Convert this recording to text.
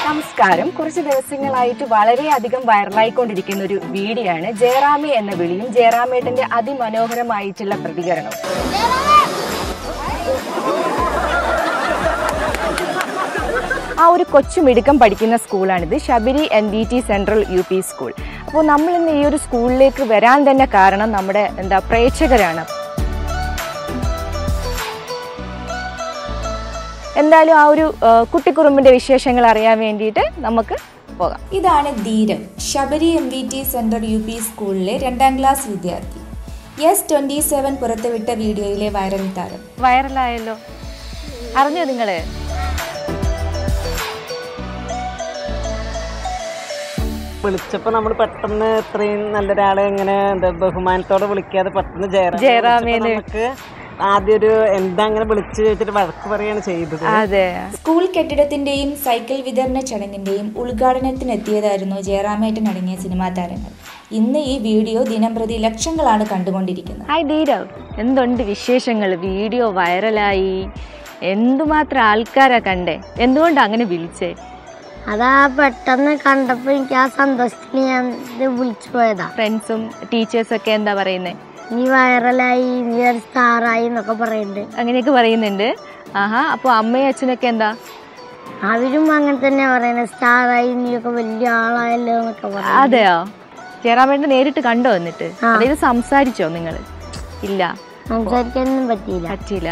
നമസ്കാരം. കുറച്ച് ദിവസങ്ങളായിട്ട് വളരെയധികം വൈറലായിക്കൊണ്ടിരിക്കുന്ന ഒരു വീഡിയോ ആണ് ജയറാമി എന്ന വിളിയും ജയറാമേട്ടന്റെ അതിമനോഹരമായിട്ടുള്ള പ്രതികരണവും. ആ ഒരു കൊച്ചു മിടുക്കം പഠിക്കുന്ന സ്കൂളാണിത്, Sabari NVT central UP school. അപ്പോൾ നമ്മൾ ഇന്ന് ഈ ഒരു സ്കൂളിലേക്ക് വരാൻ തന്നെ കാരണം നമ്മുടെ പ്രേക്ഷകരാണ്. എന്തായാലും ആ ഒരു കുട്ടിക്കുറുമ്പിന്റെ വിശേഷങ്ങൾ അറിയാൻ വേണ്ടിയിട്ട് നമുക്ക് പോകാം. ഇതാണ് ധീരം, ശബരി NVT സെൻട്രൽ UP സ്കൂളിലെ 2ാം ക്ലാസ് വിദ്യാർത്ഥി. S27 പുറത്തുവിട്ട വീഡിയോയിലെ വൈറൽ താരം. വൈറലായല്ലോ, അറിഞ്ഞോ നിങ്ങള്? വിളിച്ചപ്പോ നമ്മൾ പെട്ടെന്ന് ഇത്രയും നല്ലൊരാളെ എങ്ങനെ ബഹുമാനത്തോടെ വിളിക്കാതെ പെട്ടെന്ന് ജയറാമേന്ന് നമുക്ക് ആദ്യം ഒരു എന്താ അങ്ങനെ വിളിച്ചു ചോദിച്ചിട്ട് വഴക്ക് പറയാണ് ചെയ്തത്. അതെ, സ്കൂൾ കെട്ടിടത്തിന്റെയും സൈക്കിൾ വിതരണ ചടങ്ങിന്റെയും ഉദ്ഘാടനത്തിനെത്തിയതായിരുന്നു ജയറാമേട്ടൻ അടങ്ങിയ സിനിമാ താരങ്ങൾ. ഇന്ന് ഈ വീഡിയോ ദിനംപ്രതി ലക്ഷങ്ങളാണ് കണ്ടുകൊണ്ടിരിക്കുന്നത്. ഹായ് ധീരവ്, എന്തുണ്ട് വിശേഷങ്ങൾ? വീഡിയോ വൈറലായി, എന്തുമാത്രം ആൾക്കാരാ കണ്ടേ? എന്തുകൊണ്ടാ അങ്ങനെ വിളിച്ചേ? അതാ പെട്ടെന്ന് കണ്ടപ്പോ എനിക്ക് ആ സന്തോഷത്തിന് ഞാൻ വിളിച്ചു പോയതാ. ഫ്രണ്ട്സും ടീച്ചേഴ്സൊക്കെ എന്താ പറയുന്നേ? നീ വൈറലായി, നീ ഒരു സ്റ്റാറായി എന്നൊക്കെ പറയുന്നുണ്ട്. അങ്ങനെയൊക്കെ പറയുന്നുണ്ട്. ആഹാ, അപ്പൊ അമ്മയും അച്ഛനൊക്കെ എന്താ? അവരും അങ്ങനെ തന്നെ പറയുന്നത്, സ്റ്റാറായി, നീയൊക്കെ വലിയ ആളായല്ലോ എന്നൊക്കെ പറയും. അതെയോ? ജയറാമേട്ടനെ നേരിട്ട് കണ്ടോ എന്നിട്ട്? അതായത് സംസാരിച്ചോ നിങ്ങള്? ഇല്ല, സംസാരിക്കാനൊന്നും പറ്റിയില്ല.